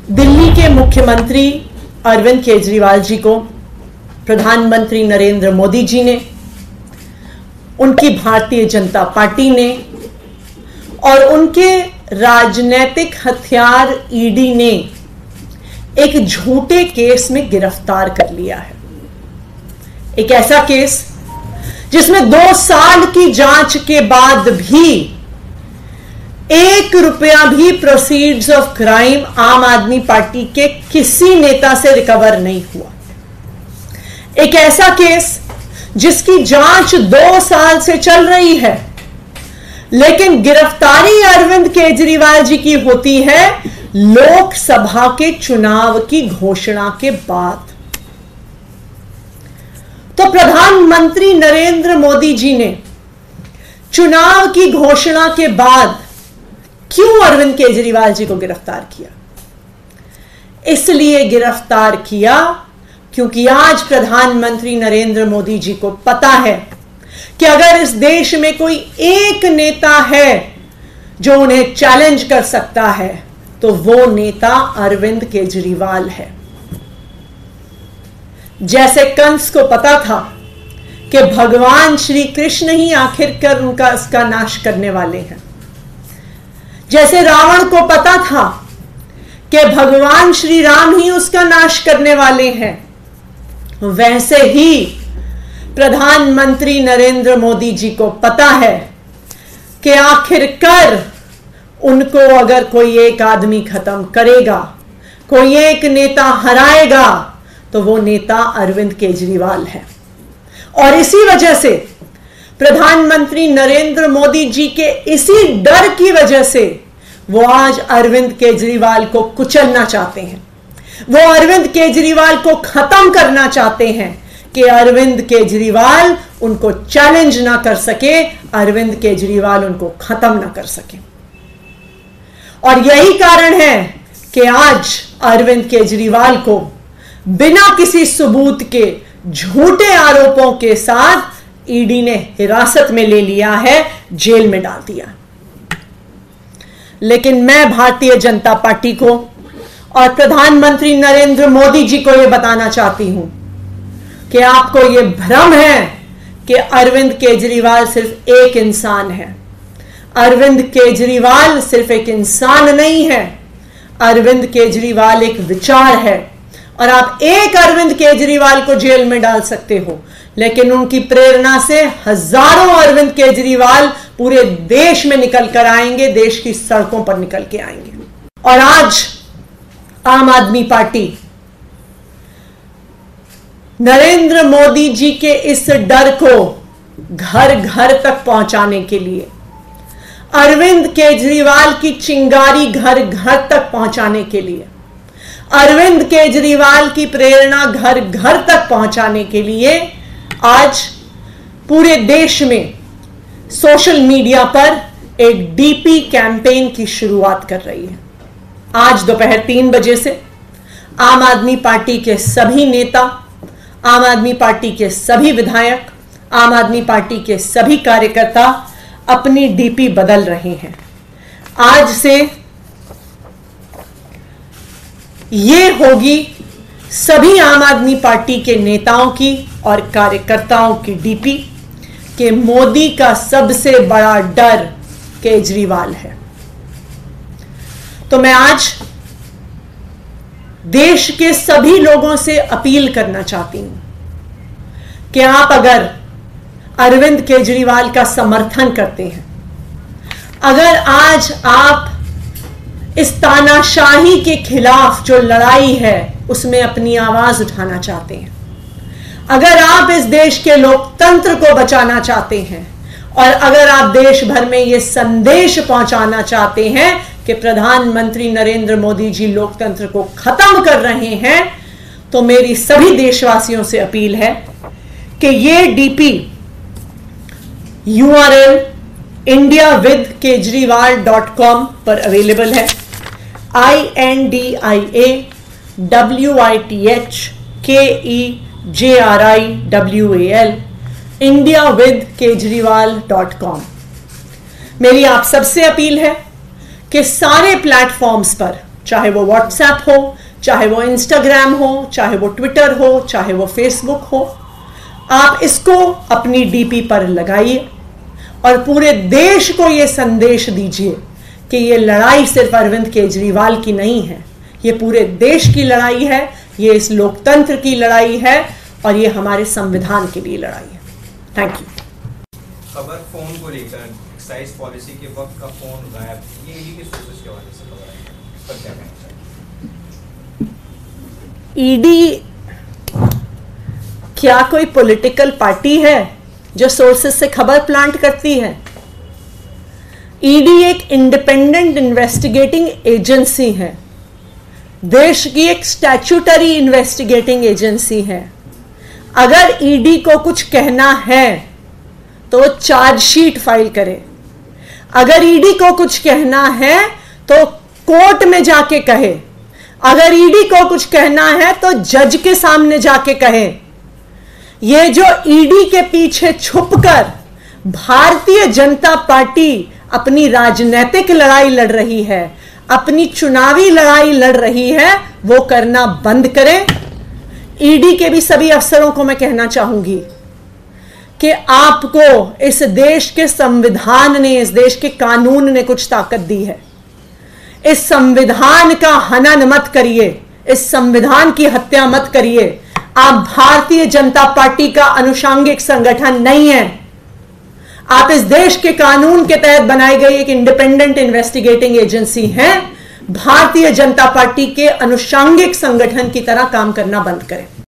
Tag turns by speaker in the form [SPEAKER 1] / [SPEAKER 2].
[SPEAKER 1] दिल्ली के मुख्यमंत्री अरविंद केजरीवाल जी को प्रधानमंत्री नरेंद्र मोदी जी ने, उनकी भारतीय जनता पार्टी ने और उनके राजनीतिक हथियार ईडी ने एक झूठे केस में गिरफ्तार कर लिया है। एक ऐसा केस जिसमें 2 साल की जांच के बाद भी 1 रुपया भी प्रोसीड्स ऑफ क्राइम आम आदमी पार्टी के किसी नेता से रिकवर नहीं हुआ। एक ऐसा केस जिसकी जांच 2 साल से चल रही है, लेकिन गिरफ्तारी अरविंद केजरीवाल जी की होती है लोकसभा के चुनाव की घोषणा के बाद। तो प्रधानमंत्री नरेंद्र मोदी जी ने चुनाव की घोषणा के बाद क्यों अरविंद केजरीवाल जी को गिरफ्तार किया? इसलिए गिरफ्तार किया क्योंकि आज प्रधानमंत्री नरेंद्र मोदी जी को पता है कि अगर इस देश में कोई एक नेता है जो उन्हें चैलेंज कर सकता है तो वो नेता अरविंद केजरीवाल है। जैसे कंस को पता था कि भगवान श्री कृष्ण ही आखिरकार उसका नाश करने वाले हैं, जैसे रावण को पता था कि भगवान श्री राम ही उसका नाश करने वाले हैं, वैसे ही प्रधानमंत्री नरेंद्र मोदी जी को पता है कि आखिरकार उनको अगर कोई एक आदमी खत्म करेगा, कोई एक नेता हराएगा, तो वो नेता अरविंद केजरीवाल है। और इसी वजह से प्रधानमंत्री नरेंद्र मोदी जी के इसी डर की वजह से वो आज अरविंद केजरीवाल को कुचलना चाहते हैं। वो अरविंद केजरीवाल को खत्म करना चाहते हैं कि अरविंद केजरीवाल उनको चैलेंज ना कर सके, अरविंद केजरीवाल उनको खत्म ना कर सके। और यही कारण है कि आज अरविंद केजरीवाल को बिना किसी सबूत के झूठे आरोपों के साथ ईडी ने हिरासत में ले लिया है, जेल में डाल दिया। लेकिन मैं भारतीय जनता पार्टी को और प्रधानमंत्री नरेंद्र मोदी जी को यह बताना चाहती हूं कि आपको यह भ्रम है कि अरविंद केजरीवाल सिर्फ एक इंसान है। अरविंद केजरीवाल सिर्फ एक इंसान नहीं है, अरविंद केजरीवाल एक विचार है। और आप एक अरविंद केजरीवाल को जेल में डाल सकते हो, लेकिन उनकी प्रेरणा से हजारों अरविंद केजरीवाल पूरे देश में निकल कर आएंगे, देश की सड़कों पर निकल के आएंगे। और आज आम आदमी पार्टी नरेंद्र मोदी जी के इस डर को घर घर तक पहुंचाने के लिए, अरविंद केजरीवाल की चिंगारी घर घर तक पहुंचाने के लिए, अरविंद केजरीवाल की प्रेरणा घर घर तक पहुंचाने के लिए आज पूरे देश में सोशल मीडिया पर एक डीपी कैंपेन की शुरुआत कर रही है। आज दोपहर 3 बजे से आम आदमी पार्टी के सभी नेता, आम आदमी पार्टी के सभी विधायक, आम आदमी पार्टी के सभी कार्यकर्ता अपनी डीपी बदल रहे हैं। आज से ये होगी सभी आम आदमी पार्टी के नेताओं की और कार्यकर्ताओं की डीपी कि मोदी का सबसे बड़ा डर केजरीवाल है। तो मैं आज देश के सभी लोगों से अपील करना चाहती हूं कि आप अगर अरविंद केजरीवाल का समर्थन करते हैं, अगर आज आप इस तानाशाही के खिलाफ जो लड़ाई है उसमें अपनी आवाज उठाना चाहते हैं, अगर आप इस देश के लोकतंत्र को बचाना चाहते हैं और अगर आप देश भर में यह संदेश पहुंचाना चाहते हैं कि प्रधानमंत्री नरेंद्र मोदी जी लोकतंत्र को खत्म कर रहे हैं, तो मेरी सभी देशवासियों से अपील है कि ये डीपी URL indiawithkejriwal.com पर अवेलेबल है। INDIAWITHKEJRIWAL indiawithkejriwal.com। मेरी आप सबसे अपील है कि सारे प्लेटफॉर्म्स पर, चाहे वो व्हाट्सएप हो, चाहे वो इंस्टाग्राम हो, चाहे वो ट्विटर हो, चाहे वो फेसबुक हो। आप इसको अपनी डीपी पर लगाइए और पूरे देश को ये संदेश दीजिए कि ये लड़ाई सिर्फ अरविंद केजरीवाल की नहीं है, ये पूरे देश की लड़ाई है, ये इस लोकतंत्र की लड़ाई है और ये हमारे संविधान के लिए लड़ाई है। Thank you.
[SPEAKER 2] खबर फोन को लेकर एक्साइज पॉलिसी के वक्त का फोन गायब, ये ईडी के सोर्सेस के हवाले से खबर है, इस पर क्या कहना चाहिए?
[SPEAKER 1] ईडी क्या कोई पॉलिटिकल पार्टी है जो सोर्सेस से खबर प्लांट करती है? ईडी एक इंडिपेंडेंट इन्वेस्टिगेटिंग एजेंसी है, देश की एक स्टैट्यूटरी इन्वेस्टिगेटिंग एजेंसी है। अगर ईडी को कुछ कहना है तो चार्जशीट फाइल करे, अगर ईडी को कुछ कहना है तो कोर्ट में जाके कहे, अगर ईडी को कुछ कहना है तो जज के सामने जाके कहे। ये जो ईडी के पीछे छुपकर भारतीय जनता पार्टी अपनी राजनीतिक लड़ाई लड़ रही है, अपनी चुनावी लड़ाई लड़ रही है, वो करना बंद करें। ईडी के भी सभी अफसरों को मैं कहना चाहूंगी कि आपको इस देश के संविधान ने, इस देश के कानून ने कुछ ताकत दी है। इस संविधान का हनन मत करिए, इस संविधान की हत्या मत करिए। आप भारतीय जनता पार्टी का अनुषांगिक संगठन नहीं है, आप इस देश के कानून के तहत बनाई गई एक इंडिपेंडेंट इन्वेस्टिगेटिंग एजेंसी हैं। भारतीय जनता पार्टी के अनुषांगिक संगठन की तरह काम करना बंद करें।